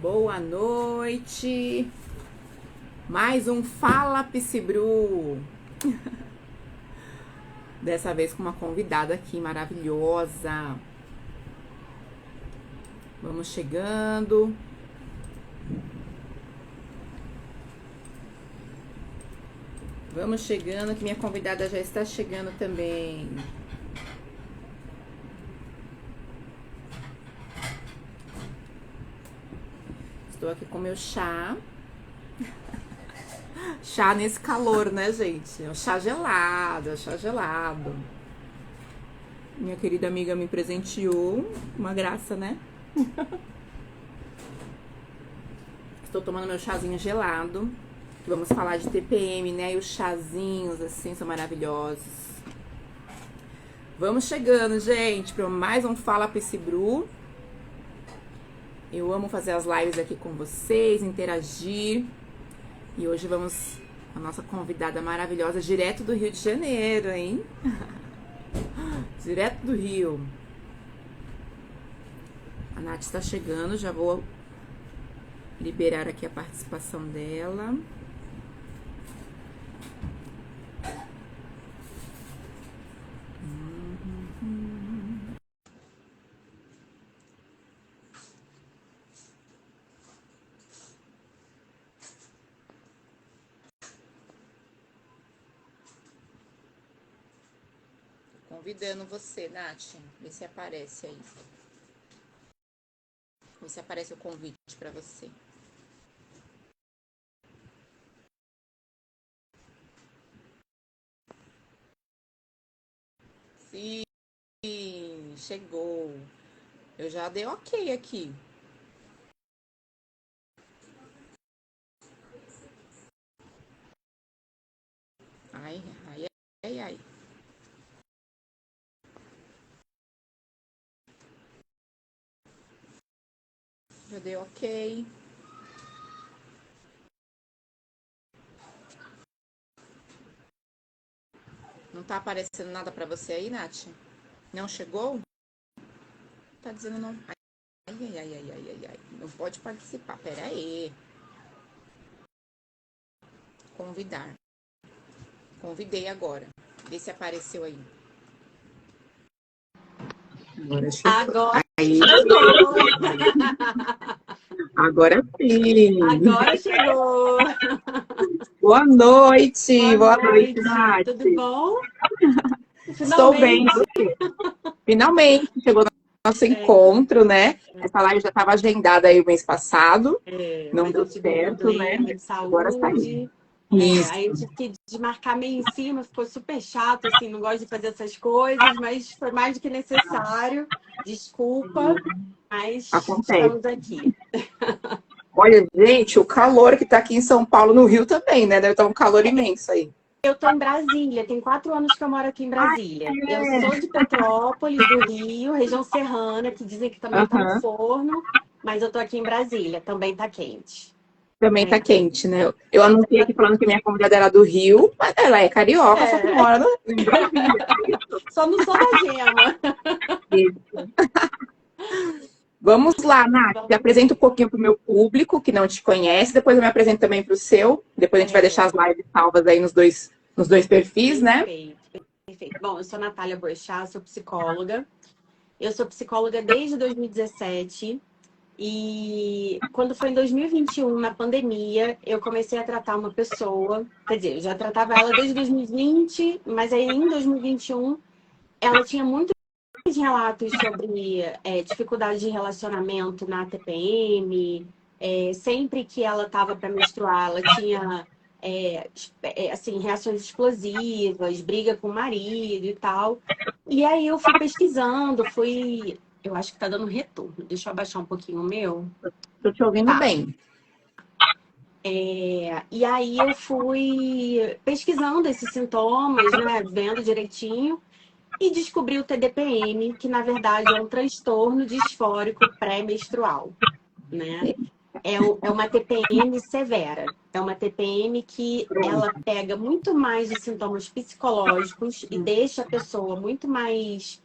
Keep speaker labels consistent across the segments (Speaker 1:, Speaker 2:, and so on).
Speaker 1: Boa noite. Mais um Fala Psibru. Dessa vez com uma convidada aqui maravilhosa. Vamos chegando. Vamos chegando, que minha convidada já está chegando também. Estou aqui com meu chá. Chá nesse calor, né, gente? É um chá gelado, é um chá gelado. Minha querida amiga me presenteou. Uma graça, né? Estou tomando meu chazinho gelado. Vamos falar de TPM, né? E os chazinhos, assim, são maravilhosos. Vamos chegando, gente, para mais um Fala Psibru. Eu amo fazer as lives aqui com vocês, interagir. E hoje vamos com a nossa convidada maravilhosa, direto do Rio de Janeiro, hein? Direto do Rio. A Nath está chegando, já vou liberar aqui a participação dela. Convidando você, Nath. Vê se aparece aí. Vê se aparece o convite para você. Sim, chegou. Eu já dei ok aqui. Ai, ai, ai, ai. Já dei ok. Não tá aparecendo nada pra você aí, Nath? Não chegou? Tá dizendo não. Ai, ai, ai, ai, ai, ai, ai. Não pode participar. Pera aí. Convidar. Convidei agora. Vê se apareceu aí. Agora chegou.
Speaker 2: Agora
Speaker 1: Aí.
Speaker 2: chegou.
Speaker 1: Agora sim.
Speaker 2: Agora chegou.
Speaker 1: Boa noite.
Speaker 2: Boa
Speaker 1: Boa noite,
Speaker 2: noite.
Speaker 1: Nath.
Speaker 2: Tudo bom?
Speaker 1: Estou bem.
Speaker 2: Finalmente.
Speaker 1: Finalmente chegou nosso encontro, né? Essa live já estava agendada aí o mês passado. Não
Speaker 2: Mas
Speaker 1: deu
Speaker 2: eu tive um
Speaker 1: certo, né?
Speaker 2: problema de
Speaker 1: Agora saiu.
Speaker 2: saúde.
Speaker 1: Isso.
Speaker 2: Aí eu tive que desmarcar meio em cima, ficou super chato, assim, não gosto de fazer essas coisas, mas foi mais do que necessário. Desculpa, mas
Speaker 1: Acontece.
Speaker 2: estamos aqui.
Speaker 1: Olha, gente, o calor que tá aqui em São Paulo, no Rio também, né? Deve estar um calor imenso aí.
Speaker 2: Eu tô em Brasília, tem 4 anos que eu moro aqui em Brasília. Eu sou de Petrópolis, do Rio, região serrana, que dizem que também tá um forno, mas eu tô aqui em Brasília, também tá quente.
Speaker 1: Também tá quente, né? Eu anunciei aqui falando que minha convidada era do Rio, mas ela é carioca, só que mora em Brasília.
Speaker 2: Só não sou da gema.
Speaker 1: Isso. Vamos lá, Nath. Te apresento um pouquinho pro meu público, que não te conhece, depois eu me apresento também pro seu. Depois a gente vai deixar as lives salvas aí nos dois perfis, né?
Speaker 2: Perfeito. Bom, eu sou Natália Boechat, sou psicóloga. Eu sou psicóloga desde 2017. E quando foi em 2021, na pandemia, eu comecei a tratar uma pessoa. Quer dizer, eu já tratava ela desde 2020, mas aí em 2021 ela tinha muitos relatos sobre dificuldade de relacionamento na TPM. Sempre que ela estava para menstruar, ela tinha assim, reações explosivas, briga com o marido e tal. E aí eu fui pesquisando, Eu acho que tá dando retorno. Deixa eu abaixar um pouquinho o meu.
Speaker 1: Tô te ouvindo
Speaker 2: Tá.
Speaker 1: bem.
Speaker 2: E aí eu fui pesquisando esses sintomas, né? Vendo direitinho. E descobri o TDPM, que na verdade é um transtorno disfórico pré-menstrual, né? É uma TPM severa. É uma TPM que ela pega muito mais os sintomas psicológicos e deixa a pessoa muito mais...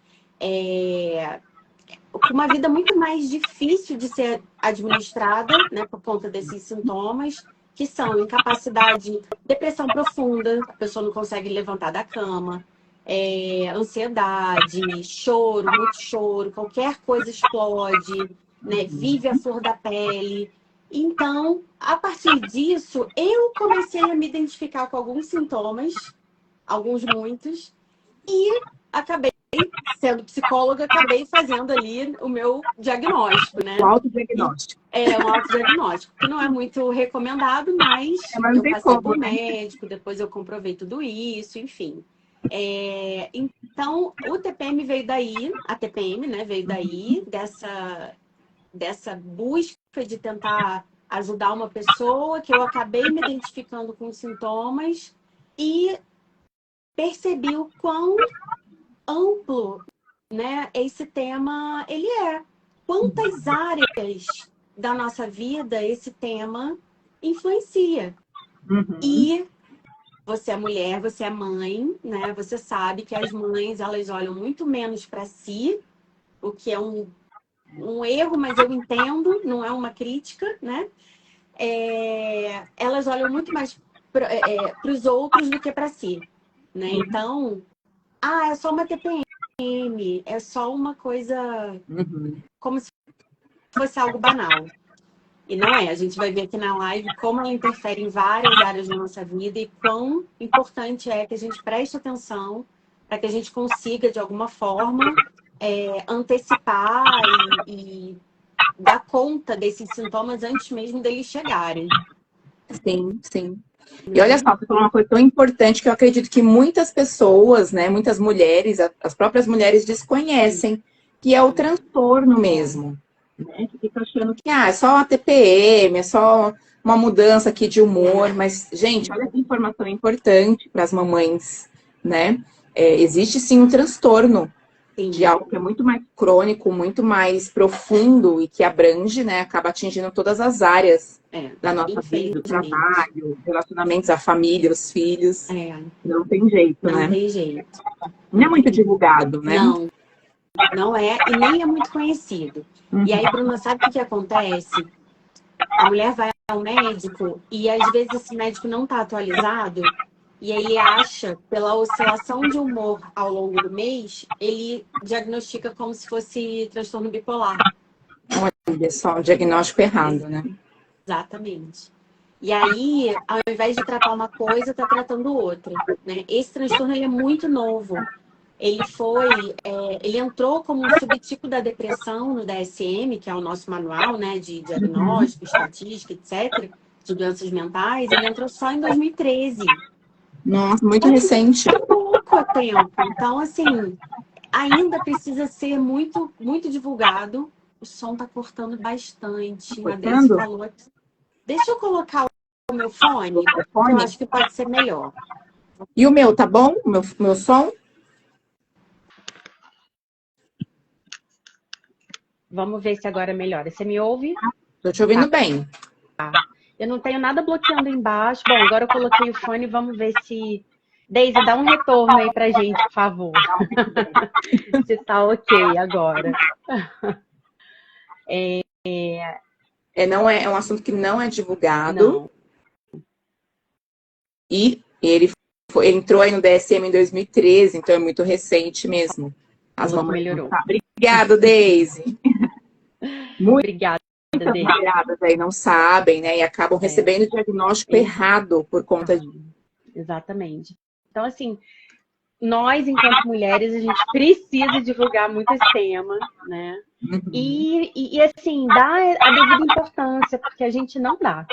Speaker 2: com uma vida muito mais difícil de ser administrada, né, por conta desses sintomas, que são incapacidade, depressão profunda, a pessoa não consegue levantar da cama, ansiedade, choro, muito choro, qualquer coisa explode, né, vive a flor da pele. Então, a partir disso, eu comecei a me identificar com alguns sintomas, alguns muitos, e acabei, sendo psicóloga, acabei fazendo ali o meu diagnóstico, né?
Speaker 1: O autodiagnóstico.
Speaker 2: Um autodiagnóstico, que não é muito recomendado, mas eu passei por médico, depois eu comprovei tudo isso, enfim. Então, o TPM veio daí, a TPM, né, veio daí, dessa busca de tentar ajudar uma pessoa, que eu acabei me identificando com os sintomas e percebi o quão amplo, né, esse tema ele é. Quantas áreas da nossa vida esse tema influencia. E você é mulher, você é mãe, né? Você sabe que as mães, elas olham muito menos para si, o que é um erro, mas eu entendo, não é uma crítica, né? Elas olham muito mais para os outros do que para si, né? Então, é só uma TPM, é só uma coisa como se fosse algo banal. E não é. A gente vai ver aqui na live como ela interfere em várias áreas da nossa vida e quão importante é que a gente preste atenção para que a gente consiga, de alguma forma, antecipar e dar conta desses sintomas antes mesmo deles chegarem.
Speaker 1: Sim, sim. E olha só, você falou uma coisa tão importante que eu acredito que muitas pessoas, né, muitas mulheres, as próprias mulheres desconhecem, que é o transtorno mesmo. Né? Que fica achando que é só a TPM, é só uma mudança aqui de humor, mas, gente, olha que informação importante para as mamães, né? Existe sim um transtorno de algo que é muito mais crônico, muito mais profundo e que abrange, né? Acaba atingindo todas as áreas da nossa vida, o trabalho, relacionamentos, a família, os filhos. Não tem jeito, né?
Speaker 2: Não tem jeito.
Speaker 1: Não é muito divulgado, né?
Speaker 2: Não é, e nem é muito conhecido. E aí, Bruna, sabe o que acontece? A mulher vai ao médico e às vezes esse médico não está atualizado e aí acha, pela oscilação de humor ao longo do mês, ele diagnostica como se fosse transtorno bipolar.
Speaker 1: Olha só, o diagnóstico errado, né?
Speaker 2: Exatamente. E aí, ao invés de tratar uma coisa, está tratando outra, né? Esse transtorno ele é muito novo. Ele entrou como um subtipo da depressão no DSM, que é o nosso manual, né, de diagnóstico, estatística, etc., de doenças mentais. Ele entrou só em 2013.
Speaker 1: Nossa, muito recente.
Speaker 2: Pouco tempo. Então, assim, ainda precisa ser muito, muito divulgado. O som tá cortando bastante. A Deise falou aqui. Deixa eu colocar o meu fone, que eu acho que pode ser melhor.
Speaker 1: E o meu, tá bom? O meu som?
Speaker 2: Vamos ver se agora melhora. Você me ouve?
Speaker 1: Tô te ouvindo bem.
Speaker 2: Eu não tenho nada bloqueando embaixo. Bom, agora eu coloquei o fone. Vamos ver se... Deise, dá um retorno aí pra gente, por favor. Se tá ok agora.
Speaker 1: Não é um assunto que não é divulgado. Não. E ele entrou aí no DSM em 2013, então é muito recente mesmo. As mamães
Speaker 2: melhorou.
Speaker 1: Obrigada, Deise.
Speaker 2: Obrigada,
Speaker 1: Deise. Mulheradas aí não sabem, né? E acabam recebendo o diagnóstico errado por conta disso.
Speaker 2: Exatamente. Então, assim, nós, enquanto mulheres, a gente precisa divulgar muito esse tema, né? E assim, dar a devida importância, porque a gente não dá.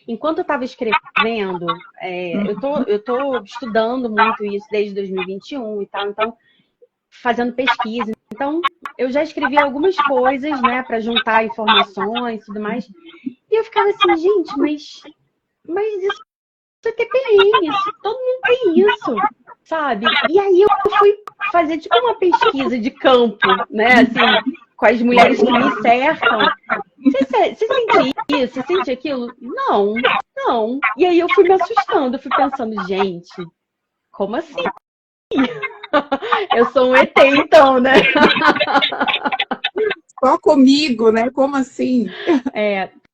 Speaker 2: Enquanto eu estava escrevendo, eu tô estudando muito isso desde 2021 e tal, então, fazendo pesquisa. Então, eu já escrevi algumas coisas, né, para juntar informações e tudo mais. E eu ficava assim, gente, mas isso é TPM, todo mundo tem isso, sabe? E aí eu fui fazer tipo uma pesquisa de campo, né, assim, com as mulheres que me cercam. Você sente isso? Você sente aquilo? Não. E aí eu fui me assustando, eu fui pensando, gente, como assim? Eu sou um ET, então, né?
Speaker 1: Só comigo, né? Como assim?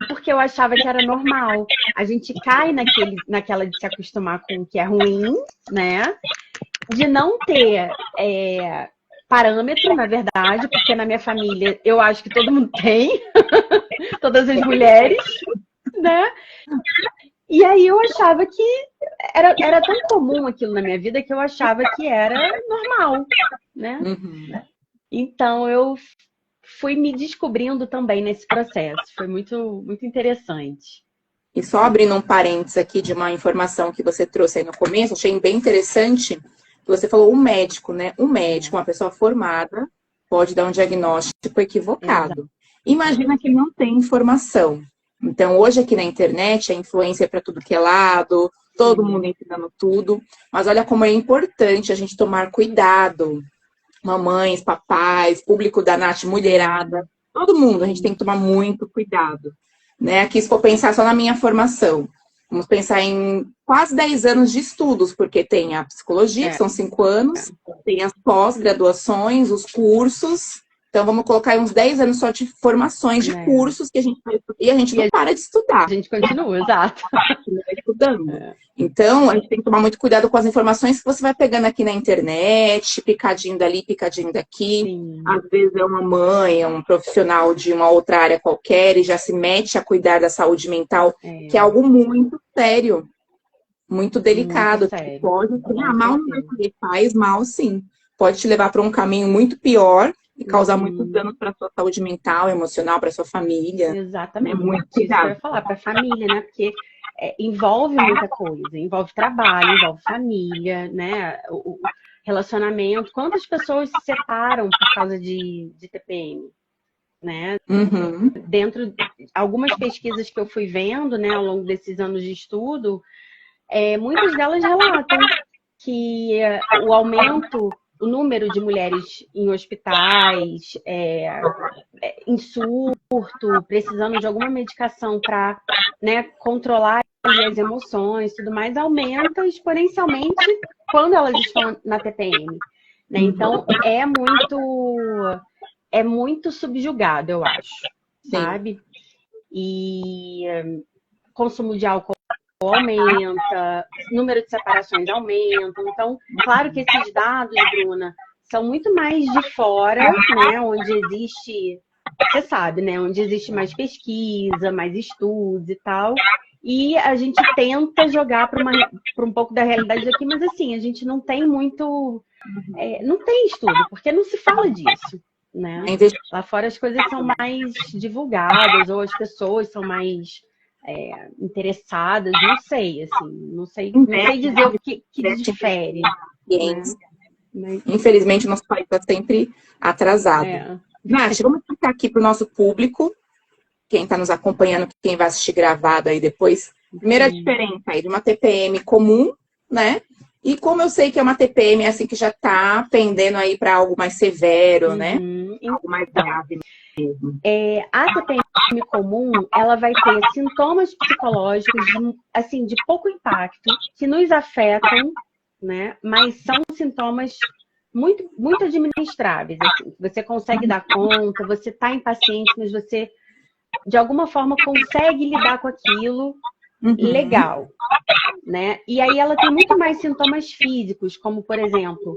Speaker 2: Porque eu achava que era normal. A gente cai naquela de se acostumar com o que é ruim, né? De não ter parâmetro, na verdade, porque na minha família eu acho que todo mundo tem, todas as mulheres, né? E aí eu achava que era tão comum aquilo na minha vida que eu achava que era normal, né? Então eu fui me descobrindo também nesse processo. Foi muito, muito interessante.
Speaker 1: E só abrindo um parênteses aqui de uma informação que você trouxe aí no começo, achei bem interessante, que você falou o médico, né? Um médico, uma pessoa formada, pode dar um diagnóstico equivocado.
Speaker 2: Exato.
Speaker 1: Imagina que não tem informação. Então, hoje aqui na internet, a influência é para tudo que é lado, todo mundo ensinando tudo, mas olha como é importante a gente tomar cuidado. Mamães, papais, público da Nath, mulherada, todo mundo, a gente tem que tomar muito cuidado. Né? Aqui, se for pensar só na minha formação, vamos pensar em quase 10 anos de estudos, porque tem a psicologia, que são 5 anos, tem as pós-graduações, os cursos. Então, vamos colocar aí uns 10 anos só de formações, de cursos que a gente faz. E a gente não para de estudar.
Speaker 2: A gente continua, exato.
Speaker 1: Continua estudando. Então, a gente tem que tomar muito cuidado com as informações que você vai pegando aqui na internet, picadinho dali, picadinho daqui.
Speaker 2: Sim.
Speaker 1: Às vezes é uma mãe, é um profissional de uma outra área qualquer e já se mete a cuidar da saúde mental, que é algo muito sério, muito delicado.
Speaker 2: Muito sério.
Speaker 1: Pode, mal não vai fazer, faz mal sim. Pode te levar para um caminho muito pior e causar muitos danos para a sua saúde mental, emocional, para sua família.
Speaker 2: Exatamente.
Speaker 1: Muito
Speaker 2: Isso que eu
Speaker 1: cuidado.
Speaker 2: ia falar, para a família, né? Porque envolve muita coisa, envolve trabalho, envolve família, né? O relacionamento. Quantas pessoas se separam por causa de TPM? Né? Dentro de algumas pesquisas que eu fui vendo, né, ao longo desses anos de estudo, muitas delas relatam que o aumento, o número de mulheres em hospitais, em surto, precisando de alguma medicação para, né, controlar as emoções, tudo mais, aumenta exponencialmente quando elas estão na TPM. Né? Então, é muito subjugado, eu acho, sabe? E consumo de álcool aumenta, número de separações aumenta. Então, claro que esses dados, Bruna, são muito mais de fora, né? Onde existe, você sabe, né? Onde existe mais pesquisa, mais estudos e tal. E a gente tenta jogar para um pouco da realidade aqui, mas assim, a gente não tem muito... não tem estudo, porque não se fala disso. Né? Lá fora as coisas são mais divulgadas, ou as pessoas são mais interessadas, não sei, assim, não sei dizer o que difere.
Speaker 1: Né? Infelizmente, o nosso país está sempre atrasado. Nath, vamos explicar aqui para o nosso público, quem está nos acompanhando, quem vai assistir gravado aí depois, primeira diferença aí de uma TPM comum, né? E como eu sei que é uma TPM assim que já está pendendo aí para algo mais severo, né? Algo mais grave mesmo.
Speaker 2: A TPM comum, ela vai ter sintomas psicológicos assim, de pouco impacto, que nos afetam, né? Mas são sintomas muito, muito administráveis. Assim. Você consegue dar conta, você está impaciente, mas você, de alguma forma, consegue lidar com aquilo legal. Né? E aí ela tem muito mais sintomas físicos, como, por exemplo,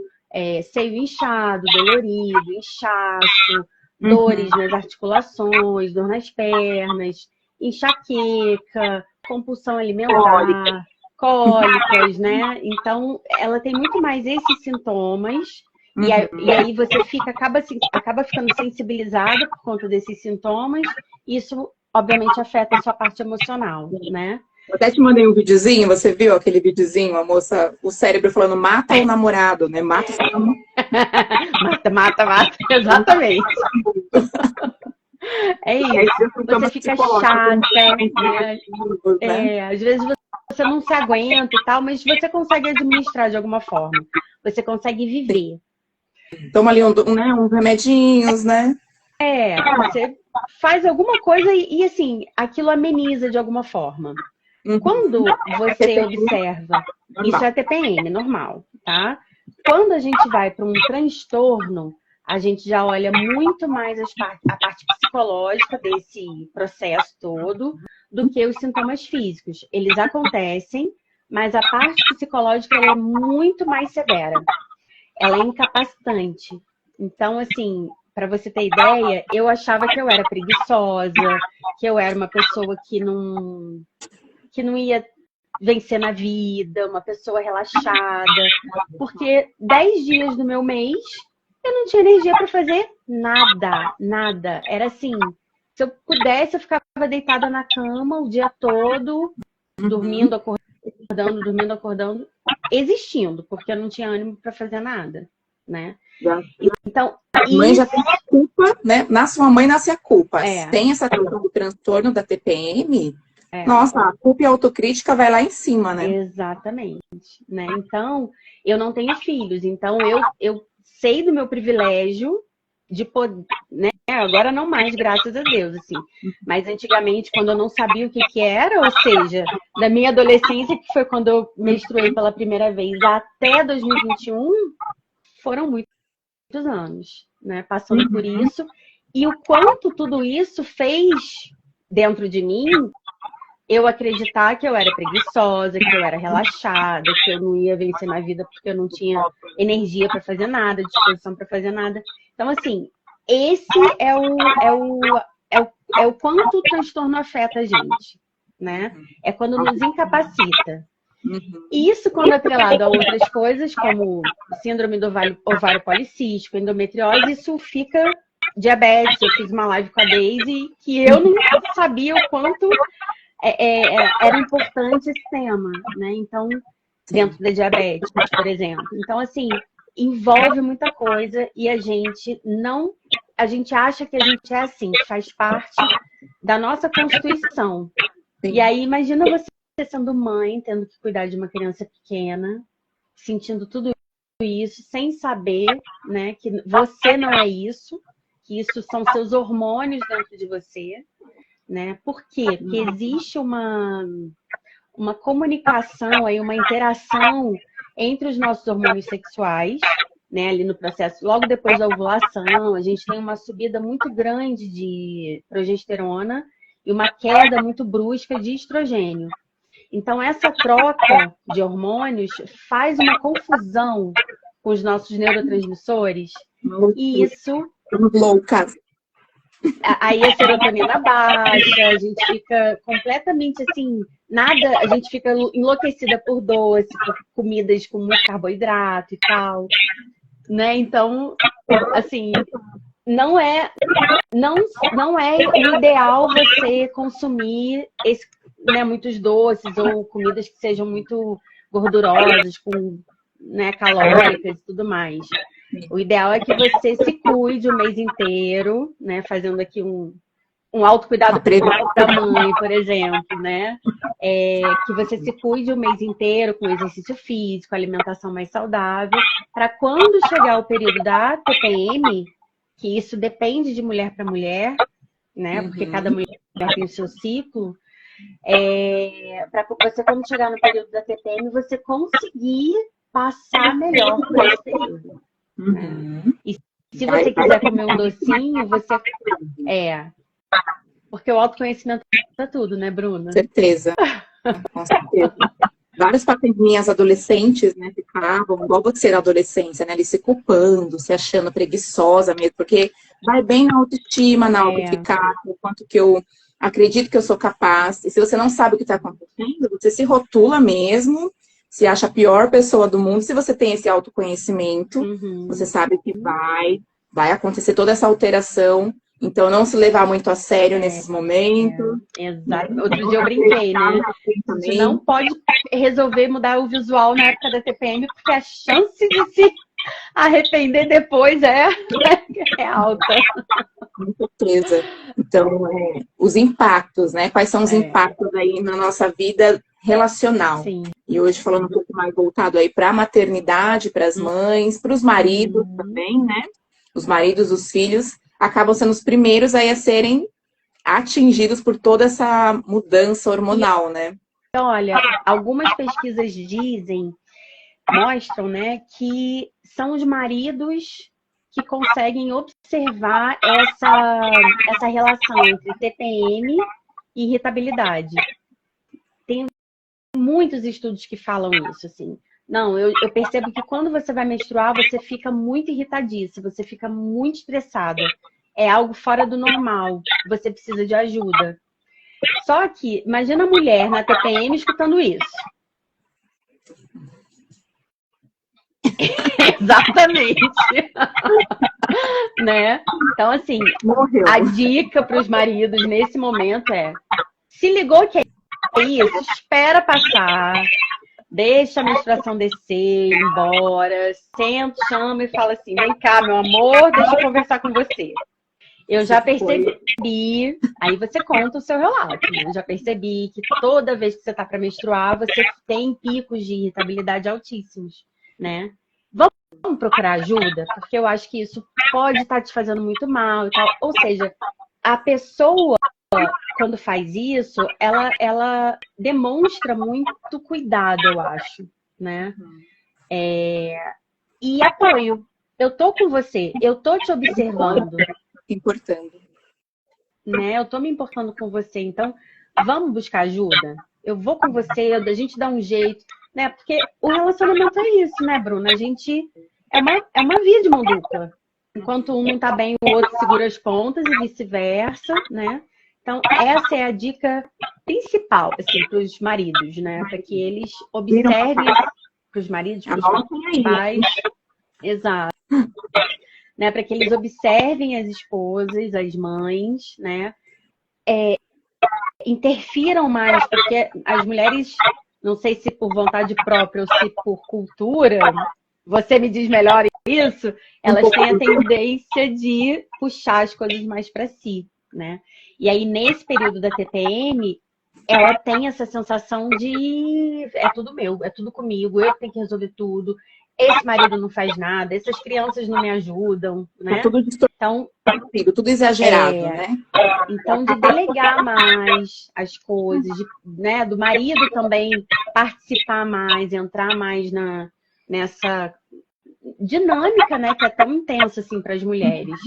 Speaker 2: seio inchado, dolorido, inchaço, dores nas articulações, dor nas pernas, enxaqueca, compulsão alimentar, cólicas, né? Então, ela tem muito mais esses sintomas, e aí você acaba ficando sensibilizada por conta desses sintomas, e isso, obviamente, afeta a sua parte emocional, né?
Speaker 1: Eu até te mandei um videozinho, você viu aquele videozinho, a moça, o cérebro falando mata o namorado, né? Mata o seu namorado.
Speaker 2: Mata, exatamente. É isso. Você fica chata, né? Às vezes você não se aguenta e tal, mas você consegue administrar de alguma forma. Você consegue viver.
Speaker 1: Toma ali uns remedinhos, né?
Speaker 2: Você faz alguma coisa e assim, aquilo ameniza de alguma forma. Quando você observa, isso é TPM, normal, tá? Quando a gente vai para um transtorno, a gente já olha muito mais a parte psicológica desse processo todo do que os sintomas físicos. Eles acontecem, mas a parte psicológica ela é muito mais severa. Ela é incapacitante. Então, assim, para você ter ideia, eu achava que eu era preguiçosa, que eu era uma pessoa que não ia vencer na vida, uma pessoa relaxada, porque 10 dias do meu mês eu não tinha energia para fazer nada, nada. Era assim, se eu pudesse, eu ficava deitada na cama o dia todo, dormindo, acordando, existindo, porque eu não tinha ânimo para fazer nada, né? Então,
Speaker 1: a mãe já tem a culpa, né? Nasce uma mãe, nasce a culpa. Tem essa questão do transtorno da TPM. Nossa, a culpa e a autocrítica vai lá em cima, né?
Speaker 2: Exatamente, né? Então, eu não tenho filhos, então eu sei do meu privilégio de poder, né? Agora não mais, graças a Deus, assim. Mas antigamente, quando eu não sabia o que era, ou seja, da minha adolescência, que foi quando eu menstruei pela primeira vez, até 2021, foram muitos anos, né? Passando por isso. E o quanto tudo isso fez dentro de mim eu acreditar que eu era preguiçosa, que eu era relaxada, que eu não ia vencer na vida porque eu não tinha energia para fazer nada, disposição para fazer nada. Então, assim, esse é o quanto o transtorno afeta a gente, né? É quando nos incapacita. E isso, quando atrelado a outras coisas, como síndrome do ovário policístico, endometriose, isso fica diabetes. Eu fiz uma live com a Daisy que eu não sabia o quanto era importante esse tema, né? Então, dentro da diabetes, por exemplo. Então, assim, envolve muita coisa e a gente acha que a gente é assim, que faz parte da nossa constituição. E aí, imagina você sendo mãe, tendo que cuidar de uma criança pequena, sentindo tudo isso, sem saber, né, que você não é isso, que isso são seus hormônios dentro de você. Né? Por quê? Porque existe uma comunicação, aí, uma interação entre os nossos hormônios sexuais, né? Ali no processo, logo depois da ovulação, a gente tem uma subida muito grande de progesterona e uma queda muito brusca de estrogênio. Então, essa troca de hormônios faz uma confusão com os nossos neurotransmissores e isso...
Speaker 1: Loucas.
Speaker 2: Aí a serotonina baixa, a gente fica completamente assim, nada, a gente fica enlouquecida por doce, por comidas com muito carboidrato e tal, né? Então, assim, não é o ideal você consumir né, muitos doces ou comidas que sejam muito gordurosas, com, né, calóricas e tudo mais. O ideal é que você se cuide o mês inteiro, né? Fazendo aqui um autocuidado da mãe, por exemplo, né? Que você se cuide o mês inteiro com exercício físico, alimentação mais saudável, para quando chegar o período da TPM, que isso depende de mulher para mulher, né? Porque cada mulher tem o seu ciclo. Para você, quando chegar no período da TPM, você conseguir passar melhor por esse período. E se você quiser comer um docinho, você... Porque o autoconhecimento é tudo, né, Bruna?
Speaker 1: Certeza. Com certeza. Várias pacientes adolescentes, né, ficavam igual você na adolescência, né, ali se culpando, se achando preguiçosa mesmo, porque vai bem na autoestima, na autoeficácia, o quanto que eu acredito que eu sou capaz. E se você não sabe o que está acontecendo, você se rotula mesmo, se acha a pior pessoa do mundo. Se você tem esse autoconhecimento, você sabe que vai acontecer toda essa alteração. Então, não se levar muito a sério nesses momentos.
Speaker 2: Exato. Outro dia eu brinquei, né? A gente não pode resolver mudar o visual na época da TPM, porque a chance de se arrepender depois é alta.
Speaker 1: Com certeza. Então, os impactos, né? Quais são os impactos aí na nossa vida relacional?
Speaker 2: Sim.
Speaker 1: E hoje falando um pouco mais voltado aí para a maternidade, para as mães, para os maridos também, né? Os maridos, os filhos, acabam sendo os primeiros aí a serem atingidos por toda essa mudança hormonal, né?
Speaker 2: Então, olha, algumas pesquisas mostram, né, que são os maridos que conseguem observar essa relação entre TPM e irritabilidade. Tem muitos estudos que falam isso, assim. Não, eu percebo que quando você vai menstruar, você fica muito irritadiça, você fica muito estressada. É algo fora do normal, você precisa de ajuda. Só que, imagina a mulher na TPM escutando isso. Exatamente. Né? Então, assim,
Speaker 1: Morreu.
Speaker 2: a dica para os maridos nesse momento é: se ligou que é isso, espera passar, deixa a menstruação descer, ir embora, senta, chama e fala assim: vem cá, meu amor, deixa eu conversar com você. Eu já percebi, aí você conta o seu relato, né? Eu já percebi que toda vez que você está para menstruar, você tem picos de irritabilidade altíssimos, né? Vamos procurar ajuda, porque eu acho que isso pode estar te fazendo muito mal e tal. Ou seja, a pessoa, quando faz isso, ela demonstra muito cuidado, eu acho, né? E apoio. Eu tô com você, eu tô te observando.
Speaker 1: Importando.
Speaker 2: Né? Eu tô me importando com você, então vamos buscar ajuda? Eu vou com você, a gente dá um jeito, né? Porque o relacionamento é isso, né, Bruna? A gente é uma via de mão dupla. Enquanto um não tá bem, o outro segura as pontas e vice-versa, né? Então, essa é a dica principal, assim, para os maridos, né? Para que eles observem, para os maridos, para os pais. Exato. Né, para que eles observem as esposas, as mães, né? Interfiram mais, porque as mulheres, não sei se por vontade própria ou se por cultura, você me diz melhor isso, elas têm a tendência de puxar as coisas mais para si, né? E aí, nesse período da TPM, ela tem essa sensação de é tudo meu, é tudo comigo, eu tenho que resolver tudo. Esse marido não faz nada, essas crianças não me ajudam, né?
Speaker 1: Tá tudo distorcido, tudo exagerado, né?
Speaker 2: Então, de delegar mais as coisas, né? Do marido também participar mais, entrar mais nessa dinâmica, né? Que é tão intensa, assim, para as mulheres.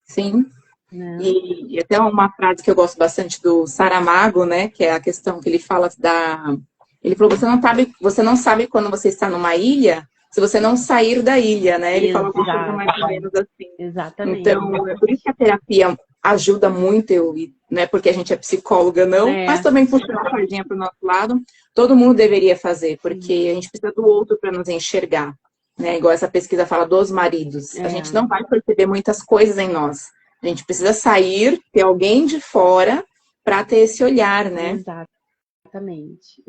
Speaker 1: Sim. Né? E até uma frase que eu gosto bastante do Saramago, né? Que é a questão que ele fala da... Ele falou, você não sabe quando você está numa ilha, se você não sair da ilha, né? Ele fala alguma coisa mais ou menos assim.
Speaker 2: Exatamente.
Speaker 1: Então, é por isso que a terapia ajuda muito, não é porque a gente é psicóloga, não, mas também puxando a sardinha para o nosso lado, todo mundo deveria fazer, porque a gente precisa do outro para nos enxergar, né? Igual essa pesquisa fala dos maridos. A gente não vai perceber muitas coisas em nós. A gente precisa sair, ter alguém de fora para ter esse olhar, né?
Speaker 2: Exatamente.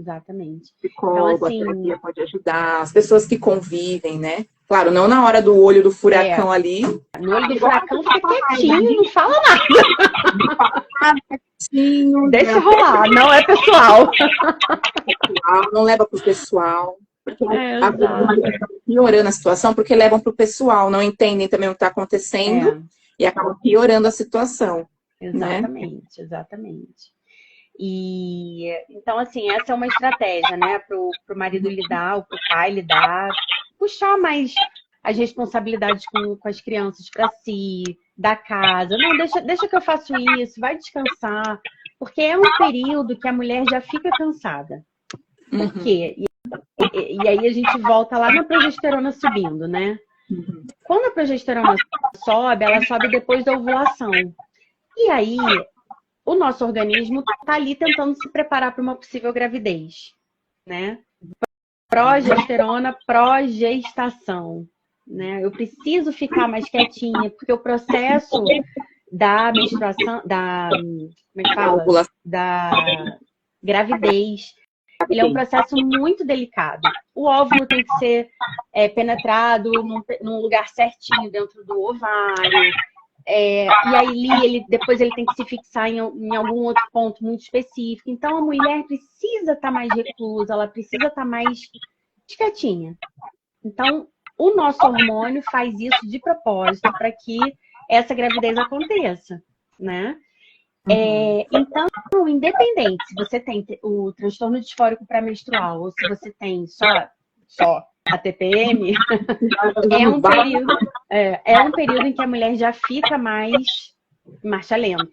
Speaker 1: Psicólogo, então, assim, a terapia pode ajudar, as pessoas que convivem, né? Claro, não na hora do olho do furacão ali.
Speaker 2: No olho do furacão fica quietinho, não fala nada.
Speaker 1: Quietinho,
Speaker 2: deixa rolar, não é pessoal.
Speaker 1: Não leva pro pessoal. Porque piorando a situação, porque levam pro pessoal, não entendem também o que está acontecendo e acabam piorando a situação.
Speaker 2: Exatamente, né? Exatamente. E então, assim, essa é uma estratégia, né, pro marido lidar, ou pro pai lidar, puxar mais as responsabilidades com as crianças para si, da casa. Não, deixa que eu faço isso, vai descansar, porque é um período que a mulher já fica cansada. Por quê? E aí a gente volta lá na progesterona subindo, né? Quando a progesterona sobe, ela sobe depois da ovulação. E aí o nosso organismo está ali tentando se preparar para uma possível gravidez, né? Progesterona, progestação, né? Eu preciso ficar mais quietinha, porque o processo da menstruação, como é que fala? Da gravidez, ele é um processo muito delicado. O óvulo tem que ser penetrado num lugar certinho dentro do ovário. E aí depois ele tem que se fixar em algum outro ponto muito específico. Então a mulher precisa estar mais reclusa, ela precisa estar mais quietinha. Então o nosso hormônio faz isso de propósito para que essa gravidez aconteça, né? Então, independente se você tem o transtorno disfórico pré-menstrual ou se você tem só a TPM, é um período em que a mulher já fica mais marcha lenta,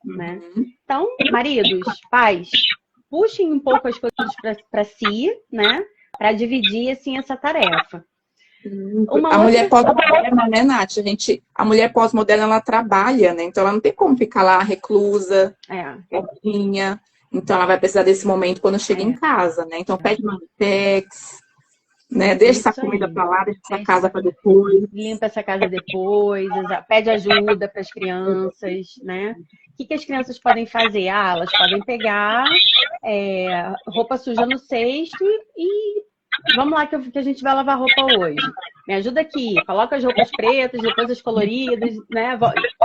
Speaker 2: né? Então, maridos, pais, puxem um pouco as coisas para si, né? Para dividir, assim, essa tarefa.
Speaker 1: A mulher pós-moderna, né, Nath? A mulher pós-moderna, ela trabalha, né? Então, ela não tem como ficar lá reclusa, quietinha. Então, ela vai precisar desse momento quando chega em casa, né? Então, pede Marmitex, né? Deixa essa comida pra lá, deixa essa casa pra depois.
Speaker 2: Limpa essa casa depois, pede ajuda para as crianças, né? O que as crianças podem fazer? Elas podem pegar roupa suja no cesto e vamos lá que a gente vai lavar roupa hoje. Me ajuda aqui, coloca as roupas pretas, depois as coloridas, né?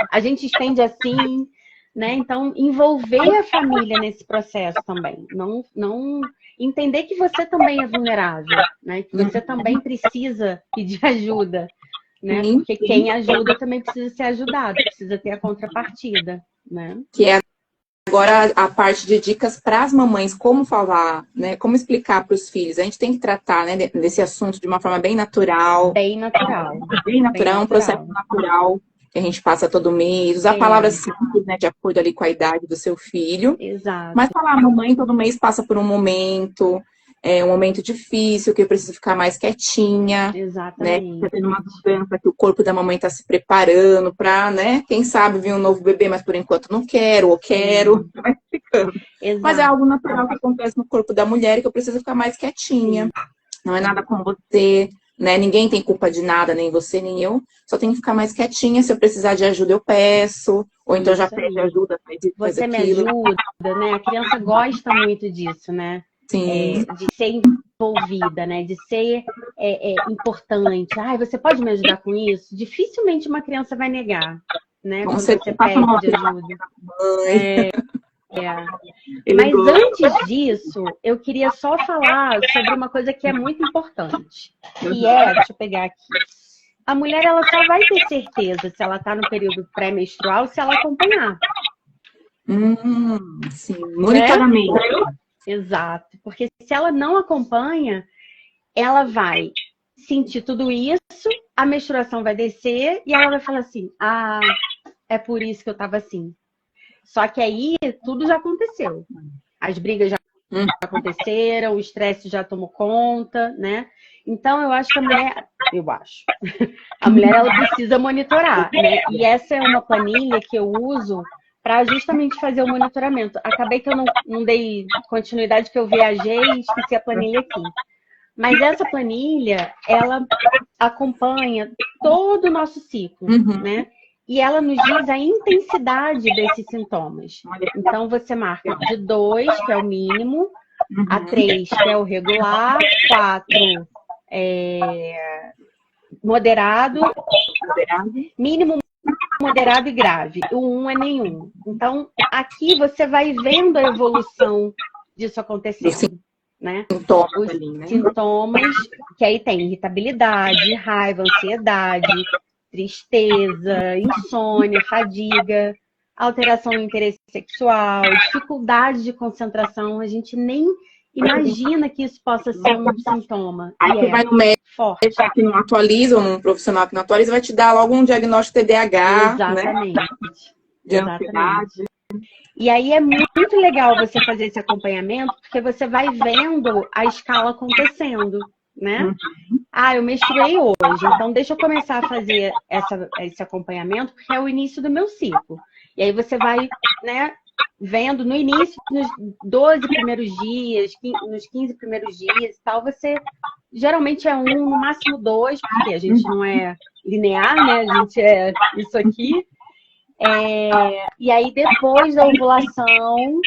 Speaker 2: A gente estende assim, né? Então, envolver a família nesse processo também. Não entender que você também é vulnerável, né? Que você também precisa pedir ajuda, né? Porque quem ajuda também precisa ser ajudado, precisa ter a contrapartida, né?
Speaker 1: Que é agora a parte de dicas para as mamães, como falar, né? Como explicar para os filhos. A gente tem que tratar, né, desse assunto de uma forma bem natural.
Speaker 2: Bem natural.
Speaker 1: Bem natural, um processo natural que a gente passa todo mês. Usar palavras simples, né, de acordo ali com a idade do seu filho.
Speaker 2: Exato.
Speaker 1: Mas falar, mamãe todo mês passa por um momento difícil, que eu preciso ficar mais quietinha.
Speaker 2: Exatamente.
Speaker 1: Né? Tá tendo uma mudança que o corpo da mamãe está se preparando para, né? Quem sabe vir um novo bebê, mas por enquanto não quero, ou quero. Vai ficando. Mas é algo natural que acontece no corpo da mulher que eu preciso ficar mais quietinha. Sim. Não é nada com você, né? Ninguém tem culpa de nada, nem você, nem eu. Só tenho que ficar mais quietinha. Se eu precisar de ajuda, eu peço. Ou então já pede ajuda, faz isso, faz aquilo.
Speaker 2: Você me ajuda, né? A criança gosta muito disso, né?
Speaker 1: Sim.
Speaker 2: De ser envolvida, né? De ser importante. Você pode me ajudar com isso? Dificilmente uma criança vai negar, né? Quando você pede ajuda. Mas antes disso, eu queria só falar sobre uma coisa que é muito importante. Que deixa eu pegar aqui. A mulher, ela só vai ter certeza se ela está no período pré-menstrual se ela acompanhar.
Speaker 1: Sim, monitoramento.
Speaker 2: Exato, porque se ela não acompanha, ela vai sentir tudo isso, a menstruação vai descer e ela vai falar assim, é por isso que eu tava assim. Só que aí tudo já aconteceu. As brigas já aconteceram, o estresse já tomou conta, né? Então eu acho que a mulher, a mulher ela precisa monitorar, né? E essa é uma planilha que eu uso para justamente fazer o monitoramento. Acabei que eu não dei continuidade, que eu viajei e esqueci a planilha aqui. Mas essa planilha, ela acompanha todo o nosso ciclo, né? E ela nos diz a intensidade desses sintomas. Então, você marca de 2, que é o mínimo, a 3, que é o regular, 4, moderado, mínimo, moderado e grave. O 1 é nenhum. Então, aqui você vai vendo a evolução disso acontecendo, né? Os sintomas, que aí tem irritabilidade, raiva, ansiedade, tristeza, insônia, fadiga, alteração no interesse sexual, dificuldade de concentração. A gente nem imagina que isso possa ser um sintoma.
Speaker 1: Aí você vai no médico que não atualiza, ou num profissional que não atualiza, vai te dar logo um diagnóstico TDAH.
Speaker 2: Exatamente.
Speaker 1: Né? De ansiedade.
Speaker 2: E aí é muito legal você fazer esse acompanhamento, porque você vai vendo a escala acontecendo, né? Eu menstruei hoje, então deixa eu começar a fazer esse acompanhamento, porque é o início do meu ciclo. E aí você vai, né, vendo no início, nos 12 primeiros dias, nos 15 primeiros dias e tal, você geralmente é 1, no máximo 2, porque a gente não é linear, né? A gente é isso aqui. E aí, depois da ovulação,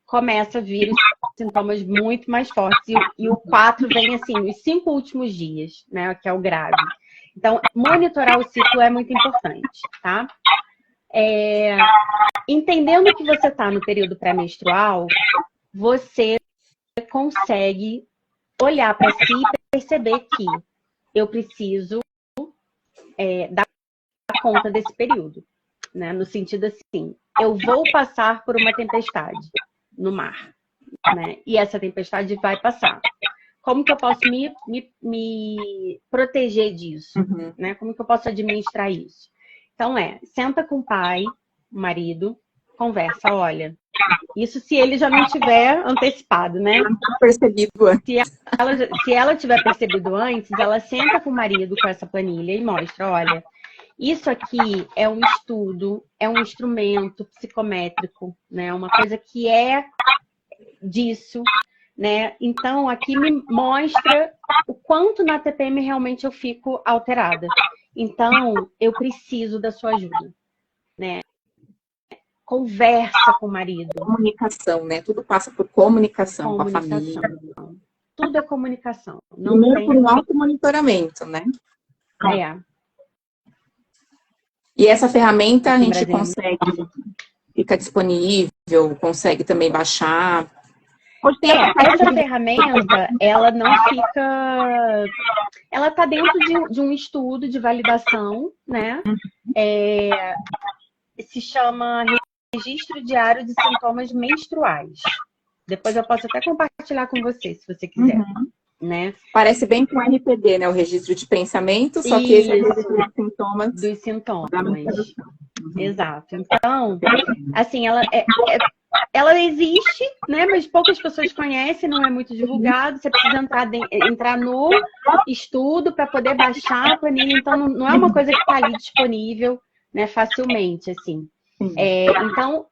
Speaker 2: começa a vir os sintomas muito mais fortes. E o 4 vem, assim, nos 5 últimos dias, né? Que é o grave. Então, monitorar o ciclo é muito importante, tá? Entendendo que você está no período pré-menstrual, você consegue olhar para si e perceber que eu preciso dar conta desse período. Né? No sentido assim, eu vou passar por uma tempestade no mar, né? E essa tempestade vai passar. como que eu posso me proteger disso, né? Como que eu posso administrar isso? Então, senta com o pai, o marido, conversa, olha, isso se ele já não tiver antecipado, né?
Speaker 1: Percebido antes.
Speaker 2: Se ela tiver percebido antes, ela senta com o marido com essa planilha e mostra, olha, isso aqui é um estudo, é um instrumento psicométrico, né? Uma coisa que é disso, né? Então, aqui me mostra o quanto na TPM realmente eu fico alterada. Então, eu preciso da sua ajuda, né? Conversa com o marido.
Speaker 1: Comunicação, né? Tudo passa por comunicação com a família.
Speaker 2: Tudo é comunicação.
Speaker 1: Não tem por um automonitoramento, né? E essa ferramenta a gente consegue, fica disponível, consegue também baixar.
Speaker 2: Essa ferramenta, ela não fica... Ela está dentro de um estudo de validação, né? Se chama Registro Diário de Sintomas Menstruais. Depois eu posso até compartilhar com você, se você quiser. Né?
Speaker 1: Parece bem com o RPD, né? O registro de pensamento, só que esse é o registro de sintomas.
Speaker 2: Dos sintomas. Exato. Então, assim, ela existe, né? Mas poucas pessoas conhecem, não é muito divulgado. Você precisa entrar no estudo para poder baixar a planilha. Então, não é uma coisa que está ali disponível, né, facilmente, assim. Então,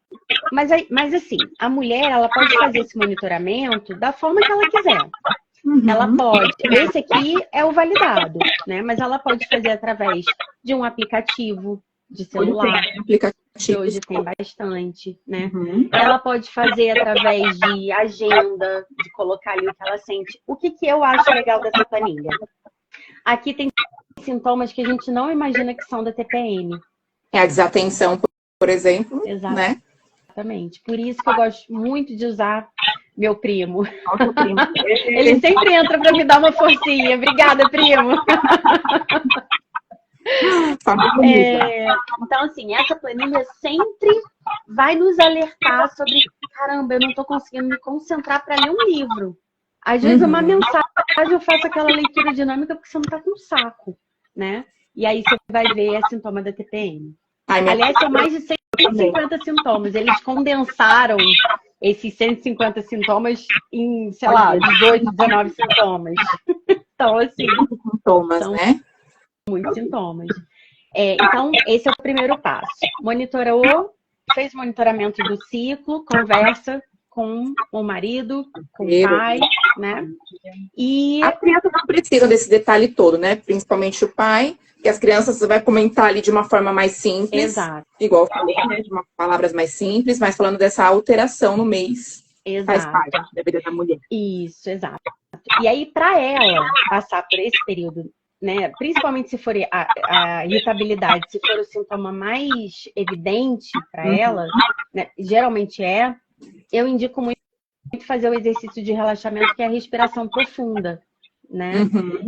Speaker 2: mas assim, a mulher, ela pode fazer esse monitoramento da forma que ela quiser. Ela pode, esse aqui é o validado, né? Mas ela pode fazer através de um aplicativo de celular, que hoje tem bastante, né? Ela pode fazer através de agenda, de colocar ali o que ela sente. O que eu acho legal dessa planilha? Aqui tem sintomas que a gente não imagina que são da TPM.
Speaker 1: É a desatenção, por exemplo, né?
Speaker 2: Exatamente. Por isso que eu gosto muito de usar meu primo. Ele sempre entra para me dar uma forcinha. Obrigada, primo. Então, assim, essa planilha sempre vai nos alertar sobre, caramba, eu não estou conseguindo me concentrar para ler um livro. Às vezes, uma mensagem, eu faço aquela leitura dinâmica porque você não está com saco, né? E aí você vai ver a sintoma da TPM. Aliás, são mais de 150 sintomas. Eles condensaram esses 150 sintomas em, sei lá, 18, 19 sintomas. Então, assim...
Speaker 1: Sintomas, né?
Speaker 2: Muitos sintomas. Então, esse é o primeiro passo. Monitorou, fez monitoramento do ciclo, conversa com o marido, com o pai, né? E
Speaker 1: a criança não precisa desse detalhe todo, né? Principalmente o pai, que as crianças você vai comentar ali de uma forma mais simples.
Speaker 2: Exato.
Speaker 1: Igual eu falei, né? De palavras mais simples, mas falando dessa alteração no mês.
Speaker 2: Exato.
Speaker 1: Faz parte da vida da mulher.
Speaker 2: Isso, exato. E aí, para ela passar por esse período, né? Principalmente se for a irritabilidade, se for o sintoma mais evidente para ela, né? Geralmente eu indico muito fazer o exercício de relaxamento, que é a respiração profunda, né?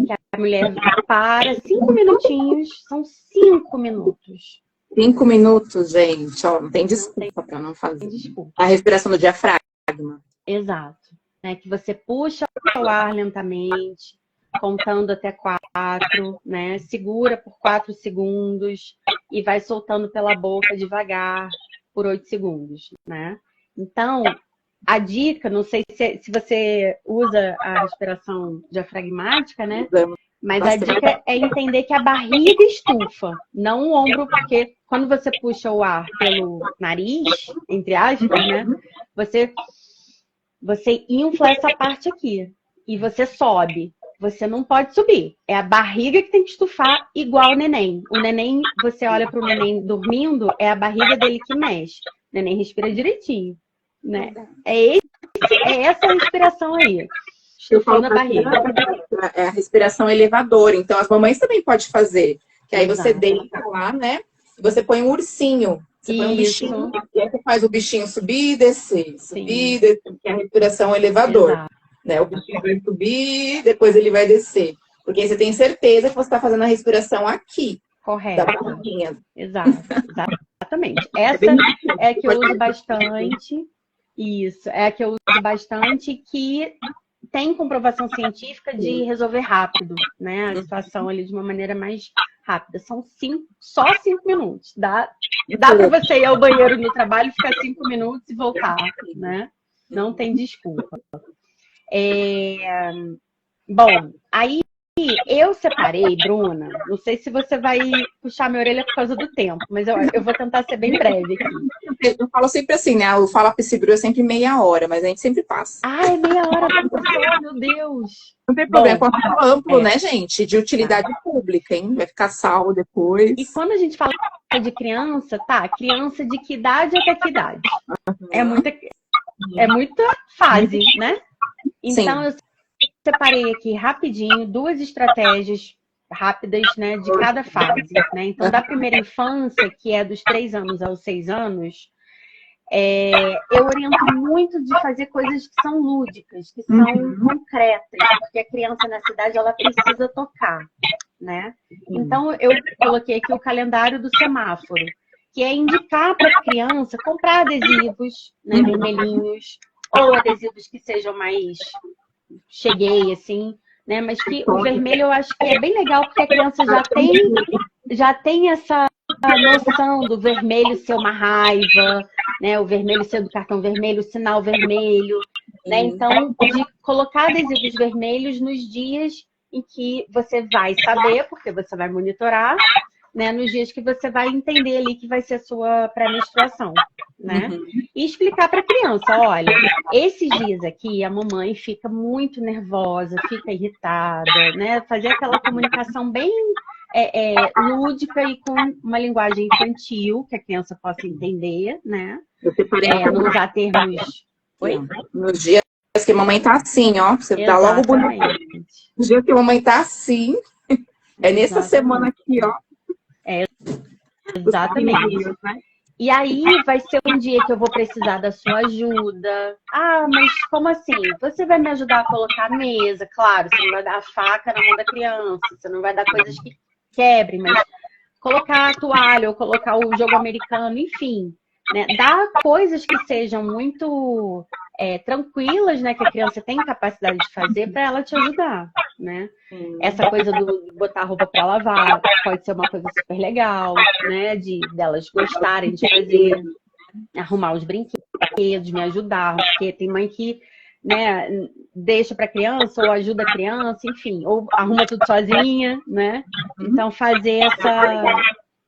Speaker 2: Que a mulher para 5 minutinhos, são 5 minutos.
Speaker 1: 5 minutos, gente, ó, não tem desculpa para não fazer. A respiração do diafragma.
Speaker 2: Exato. Né? Que você puxa o ar lentamente, contando até 4, né? Segura por 4 segundos e vai soltando pela boca devagar por 8 segundos, né? Então, a dica, não sei se você usa a respiração diafragmática, né? Mas a dica é entender que a barriga estufa, não o ombro, porque quando você puxa o ar pelo nariz, entre aspas, né? Você infla essa parte aqui e você sobe. Você não pode subir. É a barriga que tem que estufar igual o neném. O neném, você olha para o neném dormindo, é a barriga dele que mexe. O neném respira direitinho, né? É essa respiração aí. Estufando a barriga.
Speaker 1: É a respiração elevadora. Então, as mamães também podem fazer. Que aí você deita lá, né? E você põe um ursinho. Você põe um bichinho. E aí você faz o bichinho subir e descer. Subir e descer. Que é a respiração elevador. Né? O bichinho vai subir, depois ele vai descer. Porque aí você tem certeza que você está fazendo a respiração aqui.
Speaker 2: Correto.
Speaker 1: Da barriguinha.
Speaker 2: Exatamente. Essa é a que eu uso bastante. Isso. É a que eu uso bastante, que tem comprovação científica de resolver rápido, né? A situação ali de uma maneira mais rápida. São só 5 minutos. Dá para você ir ao banheiro no trabalho, ficar 5 minutos e voltar, né? Não tem desculpa. Bom, aí eu separei, Bruna, não sei se você vai puxar minha orelha por causa do tempo, mas eu vou tentar ser bem breve aqui.
Speaker 1: Eu falo sempre assim, né? O Fala Psibru é sempre meia hora, mas a gente sempre passa.
Speaker 2: Ah, é meia hora só, meu Deus.
Speaker 1: Não tem problema, é amplo, né, gente? De utilidade pública, hein? Vai ficar salvo depois.
Speaker 2: E quando a gente fala de criança, tá? Criança de que idade até que idade? É muita fase, né? Então, eu separei aqui rapidinho 2 estratégias rápidas, né, de cada fase, né? Então, da primeira infância, que é dos 3 anos aos 6 anos, eu oriento muito de fazer coisas que são lúdicas, que são concretas, porque a criança nessa idade, ela precisa tocar, né? Então, eu coloquei aqui o calendário do semáforo, que é indicar para a criança comprar adesivos, né, vermelhinhos, ou adesivos que sejam mais cheguei, assim, né? Mas que o vermelho eu acho que é bem legal, porque a criança já tem essa noção do vermelho ser uma raiva, né? O vermelho ser do cartão vermelho, o sinal vermelho, né? Então, de colocar adesivos vermelhos nos dias em que você vai saber, porque você vai monitorar, né? Nos dias que você vai entender ali que vai ser a sua pré-menstruação, né? E explicar para a criança, olha, esses dias aqui a mamãe fica muito nervosa, fica irritada, né? Fazer aquela comunicação bem lúdica e com uma linguagem infantil que a criança possa entender, né?
Speaker 1: Eu separei
Speaker 2: não usar termos. Oi?
Speaker 1: Nos dias que a mamãe tá assim, ó, você dá logo bonito. Nos dias que a mamãe tá assim, nessa semana aqui, ó.
Speaker 2: Exatamente. E aí vai ser um dia que eu vou precisar da sua ajuda. Ah, mas como assim? Você vai me ajudar a colocar a mesa, claro, você não vai dar a faca na mão da criança, você não vai dar coisas que quebrem, mas colocar a toalha ou colocar o jogo americano, enfim, né? Dar coisas que sejam muito tranquilas, né? Que a criança tem capacidade de fazer para ela te ajudar, né? Essa coisa do botar a roupa para lavar pode ser uma coisa super legal, né? Delas gostarem de fazer, arrumar os brinquedos, me ajudar, porque tem mãe que, né, deixa para criança ou ajuda a criança, enfim, ou arruma tudo sozinha, né? Então fazer